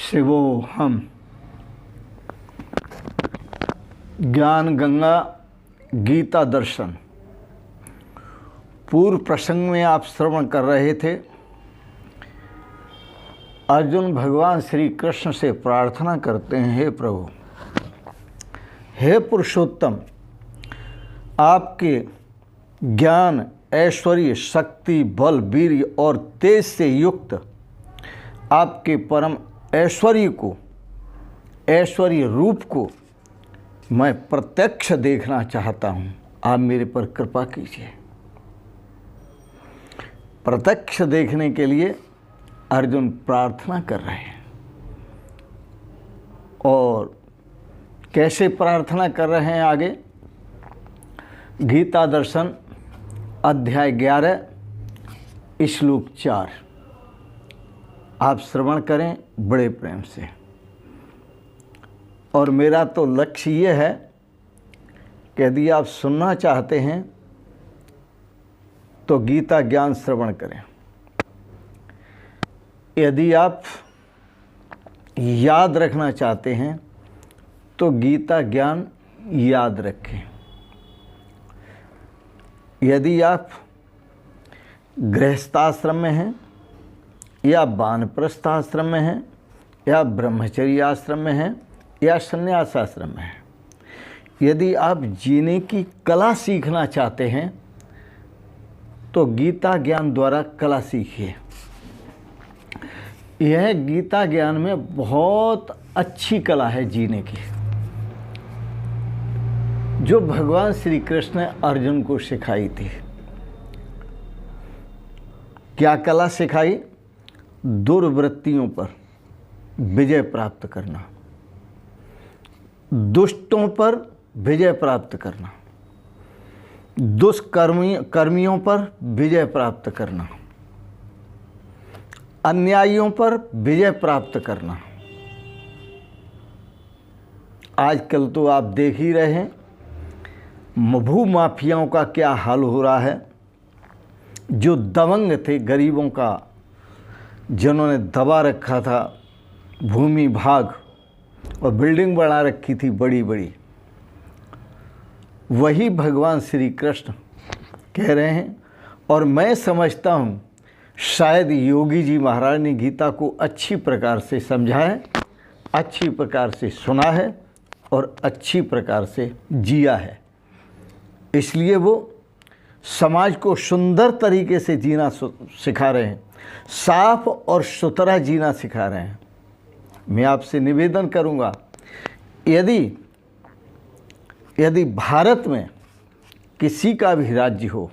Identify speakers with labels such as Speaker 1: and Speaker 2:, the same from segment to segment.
Speaker 1: शिवोऽहम्। ज्ञान गंगा गीता दर्शन। पूर्व प्रसंग में आप श्रवण कर रहे थे, अर्जुन भगवान श्री कृष्ण से प्रार्थना करते हैं, हे प्रभु, हे पुरुषोत्तम, आपके ज्ञान, ऐश्वर्य, शक्ति, बल, वीर्य और तेज से युक्त आपके परम ऐश्वर्य को, ऐश्वर्य रूप को मैं प्रत्यक्ष देखना चाहता हूँ। आप मेरे पर कृपा कीजिए। प्रत्यक्ष देखने के लिए अर्जुन प्रार्थना कर रहे हैं। और कैसे प्रार्थना कर रहे हैं आगे? गीता दर्शन अध्याय 11 श्लोक 4 आप श्रवण करें बड़े प्रेम से। और मेरा तो लक्ष्य ये है कि यदि आप सुनना चाहते हैं तो गीता ज्ञान श्रवण करें, यदि आप याद रखना चाहते हैं तो गीता ज्ञान याद रखें। यदि आप गृहस्थाश्रम में हैं या वानप्रस्थ आश्रम में हैं या ब्रह्मचर्य आश्रम में हैं या संन्यास आश्रम में हैं, यदि आप जीने की कला सीखना चाहते हैं तो गीता ज्ञान द्वारा कला सीखिए। यह गीता ज्ञान में बहुत अच्छी कला है जीने की, जो भगवान श्री कृष्ण ने अर्जुन को सिखाई थी। क्या कला सिखाई? दुर्वृत्तियों पर विजय प्राप्त करना, दुष्टों पर विजय प्राप्त करना, दुष्कर्मियों पर विजय प्राप्त करना, अन्यायियों पर विजय प्राप्त करना। आजकल तो आप देख ही रहे हैं भू माफियाओं का क्या हाल हो रहा है, जो दबंग थे, गरीबों का जिन्होंने दबा रखा था, भूमि भाग और बिल्डिंग बना रखी थी बड़ी बड़ी, वही भगवान श्री कृष्ण कह रहे हैं। और मैं समझता हूँ शायद योगी जी महाराज ने गीता को अच्छी प्रकार से समझा है, अच्छी प्रकार से सुना है और अच्छी प्रकार से जिया है। इसलिए वो समाज को सुंदर तरीके से जीना सिखा रहे हैं, साफ और सुथरा जीना सिखा रहे हैं। मैं आपसे निवेदन करूंगा, यदि भारत में किसी का भी राज्य हो,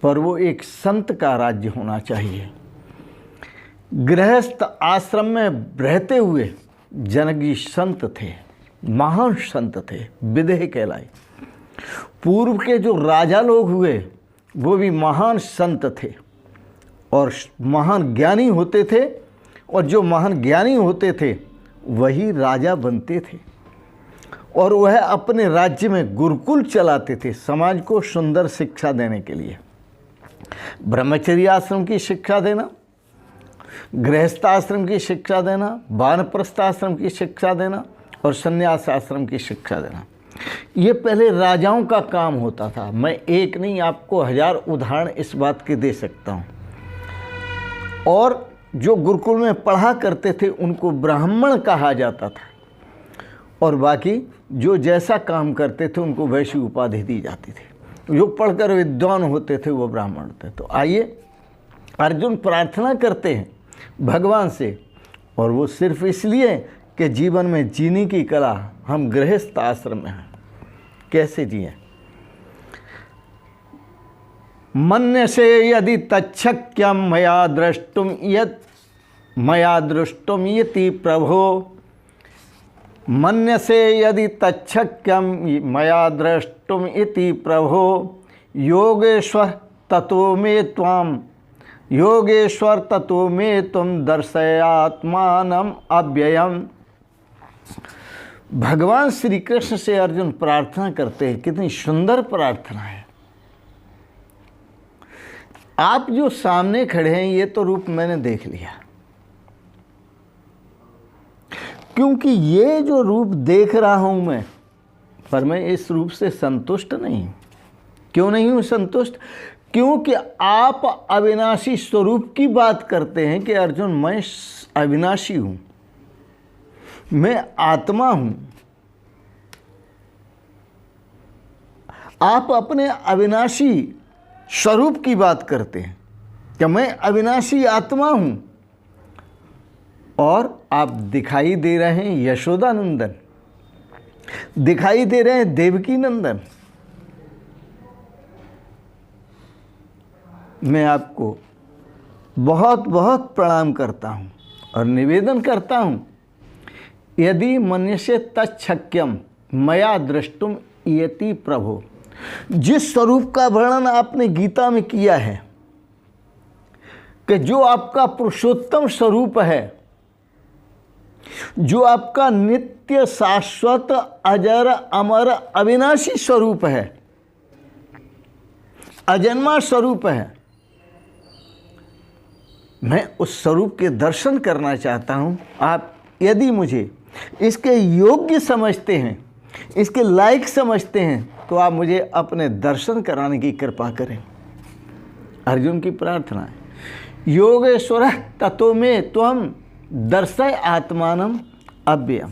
Speaker 1: पर वो एक संत का राज्य होना चाहिए। गृहस्थ आश्रम में रहते हुए जनक जी संत थे, महान संत थे, विदेह कहलाए। पूर्व के जो राजा लोग हुए वो भी महान संत थे और महान ज्ञानी होते थे, और जो महान ज्ञानी होते थे वही राजा बनते थे। और वह अपने राज्य में गुरुकुल चलाते थे समाज को सुंदर शिक्षा देने के लिए। ब्रह्मचर्य आश्रम की शिक्षा देना, गृहस्थ आश्रम की शिक्षा देना, वानप्रस्थ आश्रम की शिक्षा देना और संन्यास आश्रम की शिक्षा देना, ये पहले राजाओं का काम होता था। मैं एक नहीं, आपको 1000 उदाहरण इस बात के दे सकता हूँ। और जो गुरुकुल में पढ़ा करते थे उनको ब्राह्मण कहा जाता था, और बाकी जो जैसा काम करते थे उनको वैसी उपाधि दी जाती थी। जो पढ़कर विद्वान होते थे वो ब्राह्मण थे। तो आइए, अर्जुन प्रार्थना करते हैं भगवान से, और वो सिर्फ इसलिए कि जीवन में जीने की कला, हम गृहस्थ आश्रम में हैं, कैसे जिए। मन्यसे यदि तच्छक्यम मया दृष्टुम यति प्रभो, मन्यसे यदि तच्छक्यम मया द्रष्टुम इति प्रभो, योगेश्वर ततो मे त्वं दर्शयात्मानम् अव्ययम्। भगवान श्री कृष्ण से अर्जुन प्रार्थना करते हैं। कितनी सुंदर प्रार्थना है। आप जो सामने खड़े हैं ये तो रूप मैंने देख लिया, क्योंकि ये जो रूप देख रहा हूं मैं, पर मैं इस रूप से संतुष्ट नहीं हूं। क्यों नहीं हूं संतुष्ट? क्योंकि आप अविनाशी स्वरूप की बात करते हैं कि अर्जुन मैं अविनाशी हूं, मैं आत्मा हूं। आप अपने अविनाशी स्वरूप की बात करते हैं कि मैं अविनाशी आत्मा हूं, और आप दिखाई दे रहे हैं यशोदा नंदन, दिखाई दे रहे हैं देवकी नंदन। मैं आपको बहुत बहुत प्रणाम करता हूं और निवेदन करता हूं, यदि मनुष्य तच्छक्यम मया दृष्टुम इयति प्रभो। जिस स्वरूप का वर्णन आपने गीता में किया है कि जो आपका पुरुषोत्तम स्वरूप है, जो आपका नित्य शाश्वत अजर अमर अविनाशी स्वरूप है, अजन्मा स्वरूप है, मैं उस स्वरूप के दर्शन करना चाहता हूं। आप यदि मुझे इसके योग्य समझते हैं, इसके लायक समझते हैं, तो आप मुझे अपने दर्शन कराने की कृपा करें। अर्जुन की प्रार्थना है, योगेश्वर ततो में त्वं दर्शय आत्मानम अव्ययम।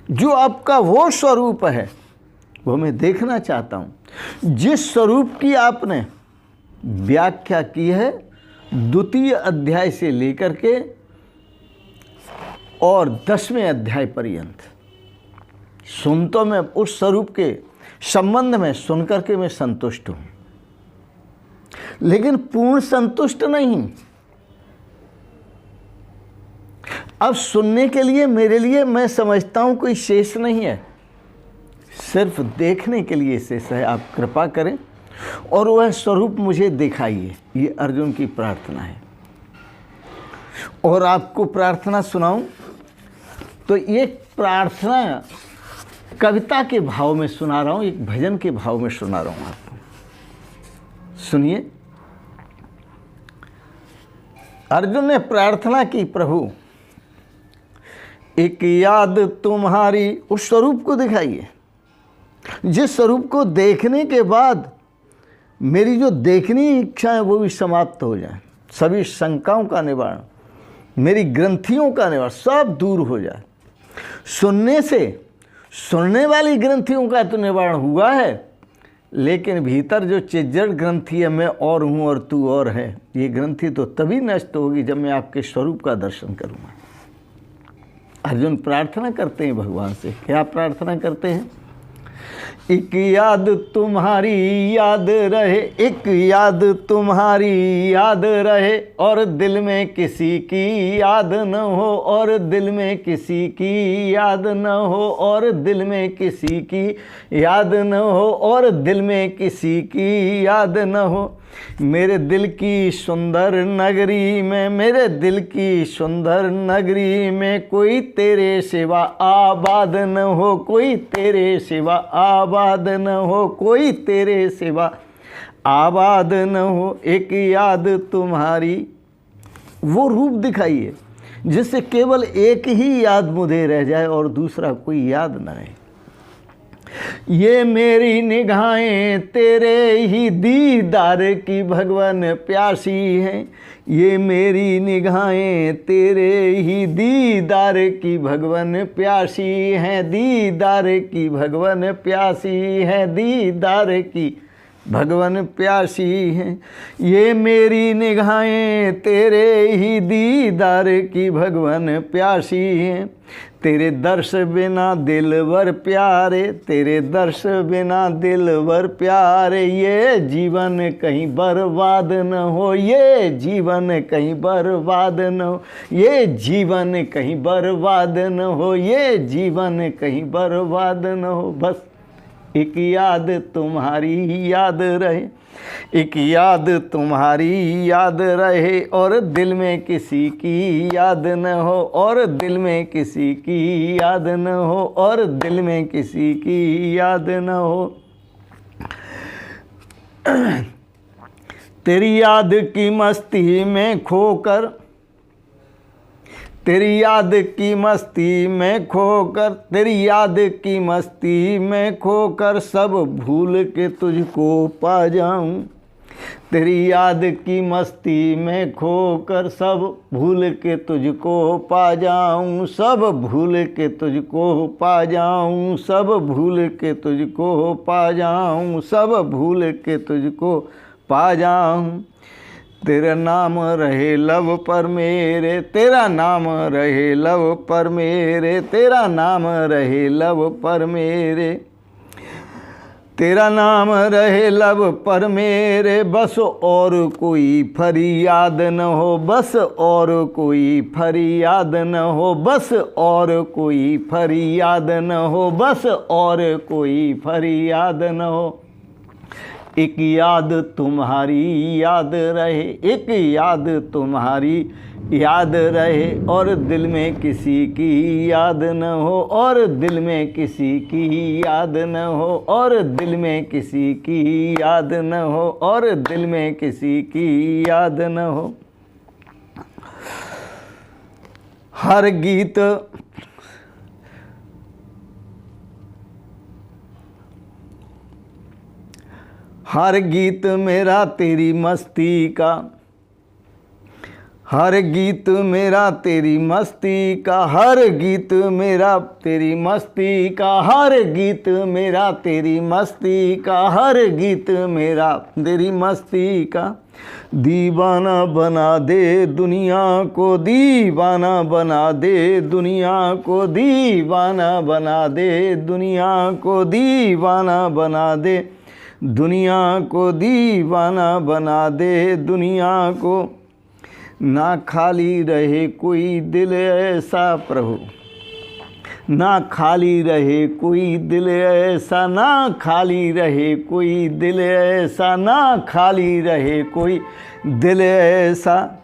Speaker 1: जो आपका वो स्वरूप है वो मैं देखना चाहता हूँ। जिस स्वरूप की आपने व्याख्या की है द्वितीय अध्याय से लेकर के और 10वें अध्याय पर्यंत, सुन तो मैं उस स्वरूप के संबंध में सुनकर के मैं संतुष्ट हूँ, लेकिन पूर्ण संतुष्ट नहीं। अब सुनने के लिए मेरे लिए मैं समझता हूँ कोई शेष नहीं है, सिर्फ देखने के लिए शेष है। आप कृपा करें और वह स्वरूप मुझे दिखाइए, ये अर्जुन की प्रार्थना है। और आपको प्रार्थना सुनाऊं तो ये प्रार्थना कविता के भाव में सुना रहा हूं, एक भजन के भाव में सुना रहा हूं आपको। सुनिए, अर्जुन ने प्रार्थना की, प्रभु एक याद तुम्हारी, उस स्वरूप को दिखाइए जिस स्वरूप को देखने के बाद मेरी जो देखनी इच्छा है वो भी समाप्त हो जाए, सभी शंकाओं का निवारण, मेरी ग्रंथियों का निवारण सब दूर हो जाए। सुनने से सुनने वाली ग्रंथियों का तो निवारण हुआ है, लेकिन भीतर जो चिज्जड़ ग्रंथि है, मैं और हूँ और तू और है, ये ग्रंथि तो तभी नष्ट होगी जब मैं आपके स्वरूप का दर्शन करूँगा। अर्जुन प्रार्थना करते हैं भगवान से, क्या प्रार्थना करते हैं? एक याद तुम्हारी याद रहे, एक याद तुम्हारी याद रहे, और दिल में किसी की याद न हो, और दिल में किसी की याद न हो, और दिल में किसी की याद न हो, और दिल में किसी की याद न हो। मेरे दिल की सुंदर नगरी में, मेरे दिल की सुंदर नगरी में कोई तेरे सिवा आबाद न हो, कोई तेरे सिवा आबाद न हो, कोई तेरे सिवा आबाद न हो। एक याद तुम्हारी, वो रूप दिखाइए जिससे केवल एक ही याद मुझे रह जाए और दूसरा कोई याद न रहे। ये मेरी निगाहें तेरे ही दीदार की भगवान प्यासी हैं, ये मेरी निगाहें तेरे ही दीदार की भगवान प्यासी हैं, दीदार की भगवान प्यासी हैं, दीदार की भगवान प्यासी हैं। ये मेरी निगाहें तेरे ही दीदार की भगवान प्यासी हैं। तेरे दर्श बिना दिलवर प्यारे, तेरे दर्श बिना दिलवर प्यारे, ये जीवन कहीं बर्बाद न हो, ये जीवन कहीं बर्बाद न हो, ये जीवन कहीं बर्बाद न हो, ये जीवन कहीं बर्बाद न हो। बस एक याद तुम्हारी याद रहे, एक याद तुम्हारी याद रहे, और दिल में किसी की याद न हो, और दिल में किसी की याद न हो, और दिल में किसी की याद न हो। तेरी याद की मस्ती में खोकर, तेरी याद की मस्ती में खोकर, तेरी याद की मस्ती में खोकर सब भूल के तुझको पा जाऊं। तेरी याद की मस्ती में खोकर सब भूल के तुझको पा जाऊं, सब भूल के तुझको पा जाऊं, सब भूल के तुझको पा जाऊं, सब भूल के तुझको पा जाऊं। तेरा नाम रहे लब पर मेरे, तेरा नाम रहे लब पर मेरे, तेरा नाम रहे लब पर मेरे, तेरा नाम रहे लब पर मेरे। बस और कोई फरियाद न हो, बस और कोई फरियाद न हो, बस और कोई फरियाद न हो, बस और कोई फरियाद न हो। एक याद तुम्हारी याद रहे, एक याद तुम्हारी याद रहे, और दिल में किसी की याद न हो, और दिल में किसी की याद न हो, और दिल में किसी की याद न हो, और दिल में किसी की याद न हो। हर गीत हर गीत मेरा तेरी मस्ती का, हर गीत मेरा तेरी मस्ती का, हर गीत मेरा तेरी मस्ती का, हर गीत मेरा तेरी मस्ती का, हर गीत मेरा तेरी मस्ती का। दीवाना बना दे दुनिया को, दीवाना बना दे दुनिया को, दीवाना बना दे दुनिया को, दीवाना बना दे दुनिया को, दीवाना बना दे दुनिया को। ना खाली रहे कोई दिल ऐसा प्रभु, ना खाली रहे कोई दिल ऐसा, ना खाली रहे कोई दिल ऐसा, ना खाली रहे कोई दिल ऐसा।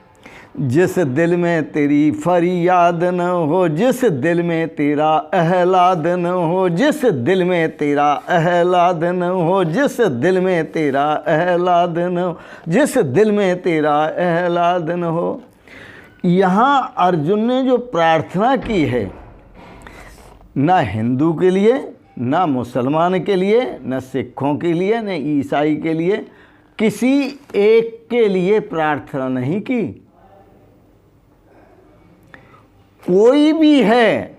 Speaker 1: जिस दिल में तेरी फरियाद न हो, जिस दिल में तेरा अहलाद न हो, जिस दिल में तेरा अहलाद न हो, जिस दिल में तेरा अहलाद न हो, जिस दिल में तेरा अहलाद न हो। यहाँ अर्जुन ने जो प्रार्थना की है, ना हिंदू के लिए, ना मुसलमान के लिए, न सिखों के लिए, न ईसाई के लिए, किसी एक के लिए प्रार्थना नहीं की। कोई भी है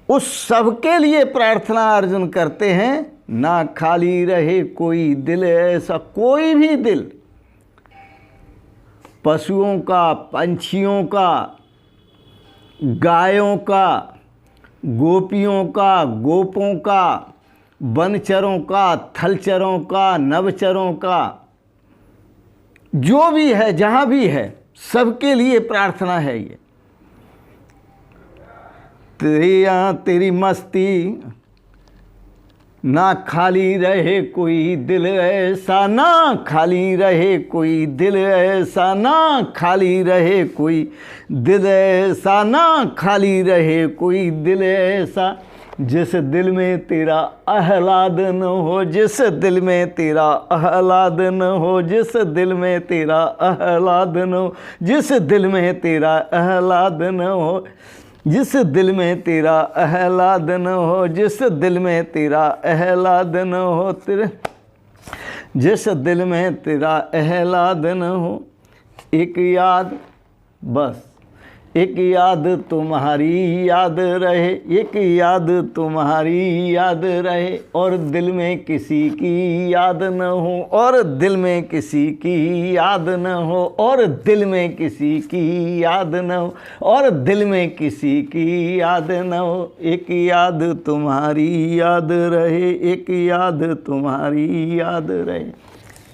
Speaker 1: उस सब के लिए प्रार्थना अर्जुन करते हैं। ना खाली रहे कोई दिल ऐसा, कोई भी दिल, पशुओं का, पंछियों का, गायों का, गोपियों का, गोपों का, वनचरों का, थलचरों का, नवचरों का, जो भी है, जहाँ भी है, सबके लिए प्रार्थना है ये। तेरी मस्ती, ना खाली रहे कोई दिल ऐसा, ना खाली रहे कोई दिल ऐसा, ना खाली रहे कोई दिल ऐसा, ना खाली रहे कोई दिल ऐसा। जिस दिल में तेरा आह्लाद न हो, जिस दिल में तेरा आह्लाद न हो, जिस दिल में तेरा आह्लाद न हो, जिस दिल में तेरा आह्लाद न हो, जिस दिल में तेरा आह्लाद न हो, जिस दिल में तेरा आह्लाद न हो, तेरे जिस दिल में तेरा आह्लाद न हो। एक याद, बस एक याद तुम्हारी याद रहे, एक याद तुम्हारी याद रहे, और दिल में किसी की याद न हो, और दिल में किसी की याद न हो, और दिल में किसी की याद न हो, और दिल में किसी की याद न हो। एक याद तुम्हारी याद रहे, एक याद तुम्हारी याद रहे।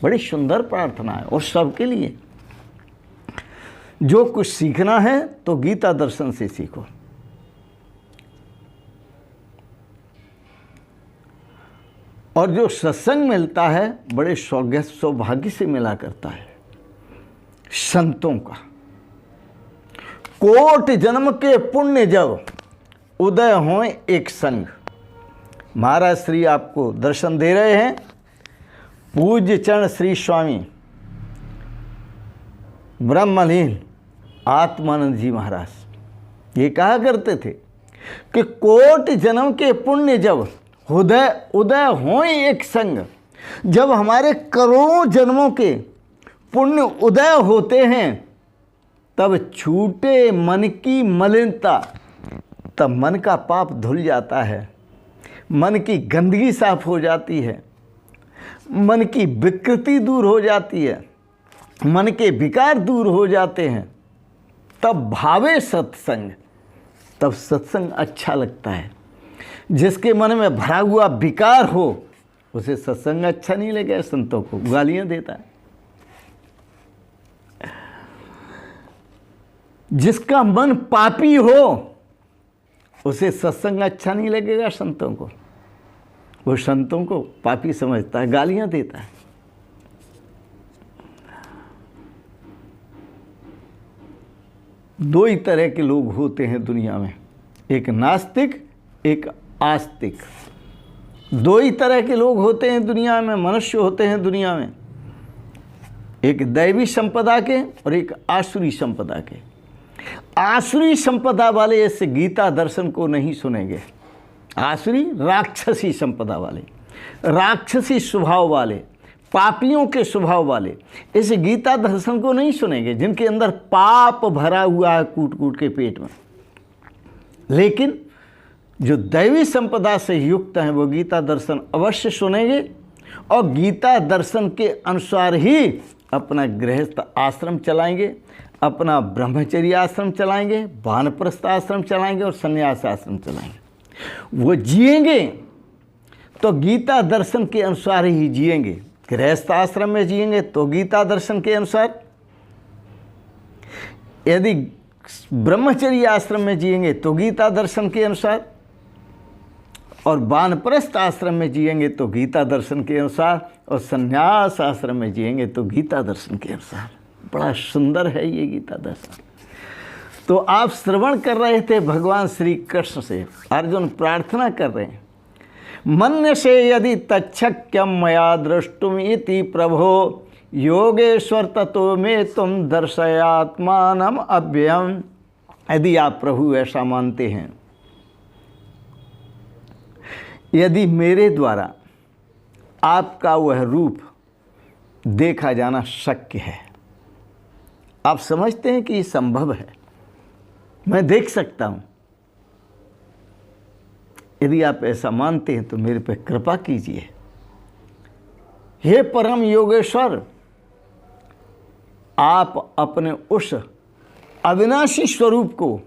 Speaker 1: बड़ी सुंदर प्रार्थना है और सबके लिए। जो कुछ सीखना है तो गीता दर्शन से सीखो। और जो सत्संग मिलता है बड़े सौभाग्य से मिला करता है संतों का। कोट जन्म के पुण्य जब उदय हो एक संग। महाराज श्री आपको दर्शन दे रहे हैं। पूज्य चरण श्री स्वामी ब्रह्मलीन आत्मानंद जी महाराज ये कहा करते थे कि कोटि जन्म के पुण्य जब हृदय उदय हो एक संग, जब हमारे करोड़ों जन्मों के पुण्य उदय होते हैं तब छूटे मन की मलिनता, तब मन का पाप धुल जाता है, मन की गंदगी साफ हो जाती है, मन की विकृति दूर हो जाती है, मन के विकार दूर हो जाते हैं। तब भावे सत्संग, तब सत्संग अच्छा लगता है। जिसके मन में भरा हुआ विकार हो उसे सत्संग अच्छा नहीं लगेगा, संतों को गालियां देता है। जिसका मन पापी हो उसे सत्संग अच्छा नहीं लगेगा, संतों को। वो संतों को पापी समझता है, गालियां देता है। दो ही तरह के लोग होते हैं दुनिया में, एक नास्तिक एक आस्तिक। दो ही तरह के लोग होते हैं दुनिया में, मनुष्य होते हैं दुनिया में, एक दैवी संपदा के और एक आसुरी संपदा के। आसुरी संपदा वाले ऐसे गीता दर्शन को नहीं सुनेंगे। आसुरी राक्षसी संपदा वाले, राक्षसी स्वभाव वाले, पापियों के स्वभाव वाले इस गीता दर्शन को नहीं सुनेंगे, जिनके अंदर पाप भरा हुआ है कूट कूट के पेट में। लेकिन जो दैवी संपदा से युक्त हैं वो गीता दर्शन अवश्य सुनेंगे और गीता दर्शन के अनुसार ही अपना गृहस्थ आश्रम चलाएंगे, अपना ब्रह्मचर्य आश्रम चलाएंगे, वानप्रस्थ आश्रम चलाएंगे और संन्यास आश्रम चलाएंगे। वो जिएंगे तो गीता दर्शन के अनुसार ही जिएंगे। गृहस्थ आश्रम में जिएंगे तो गीता दर्शन के अनुसार, यदि ब्रह्मचर्य आश्रम में जिएंगे तो गीता दर्शन के अनुसार, और वानप्रस्थ आश्रम में जिएंगे तो गीता दर्शन के अनुसार, और संन्यास आश्रम में जिएंगे तो गीता दर्शन के अनुसार। बड़ा सुंदर है ये गीता दर्शन। तो आप श्रवण कर रहे थे भगवान श्री कृष्ण से, अर्जुन प्रार्थना कर रहे हैं, मन्य से यदि तच्छक्यम मया द्रष्टुम इति प्रभो योगेश्वर ततो में तुम दर्शयात्मानम अव्ययम। यदि आप प्रभु ऐसा मानते हैं, यदि मेरे द्वारा आपका वह रूप देखा जाना शक्य है, आप समझते हैं कि ये संभव है, मैं देख सकता हूं, यदि आप ऐसा मानते हैं तो मेरे पे कृपा कीजिए। हे परम योगेश्वर, आप अपने उस अविनाशी स्वरूप को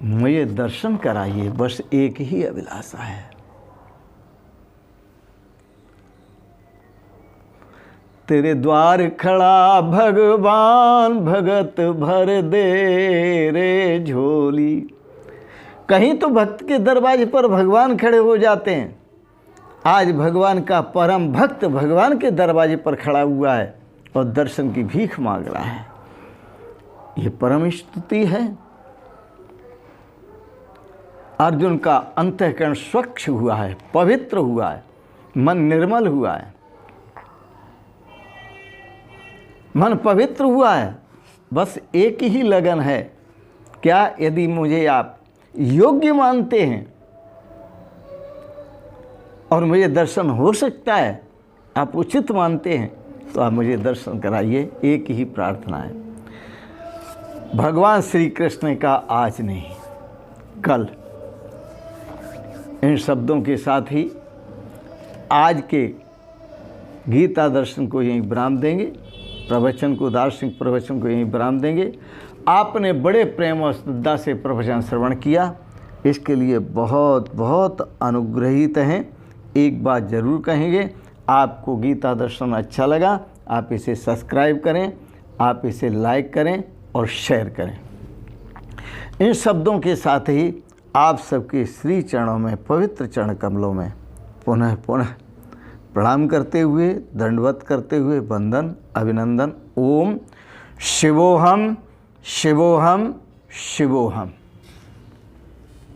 Speaker 1: मुझे दर्शन कराइए, बस एक ही अभिलाषा है। तेरे द्वार खड़ा भगवान, भगत भर दे रे झोली। कहीं तो भक्त के दरवाजे पर भगवान खड़े हो जाते हैं, आज भगवान का परम भक्त भगवान के दरवाजे पर खड़ा हुआ है और दर्शन की भीख मांग रहा है। ये परम स्तुति है। अर्जुन का अंतःकरण स्वच्छ हुआ है, पवित्र हुआ है, मन निर्मल हुआ है, मन पवित्र हुआ है। बस एक ही लगन है, क्या यदि मुझे आप योग्य मानते हैं और मुझे दर्शन हो सकता है, आप उचित मानते हैं, तो आप मुझे दर्शन कराइए। एक ही प्रार्थना है। भगवान श्री कृष्ण का आज नहीं कल, इन शब्दों के साथ ही आज के गीता दर्शन को यहीं विराम देंगे, प्रवचन को, दार्शनिक प्रवचन को यहीं विराम देंगे। आपने बड़े प्रेम और श्रद्धा से प्रवचन श्रवण किया, इसके लिए बहुत बहुत अनुग्रहित हैं। एक बात ज़रूर कहेंगे, आपको गीता दर्शन अच्छा लगा, आप इसे सब्सक्राइब करें, आप इसे लाइक करें और शेयर करें। इन शब्दों के साथ ही आप सबके श्री चरणों में, पवित्र चरण कमलों में पुनः पुनः प्रणाम करते हुए, दंडवत करते हुए वंदन अभिनंदन। ओम शिवोहम शिवोहम शिवोहम।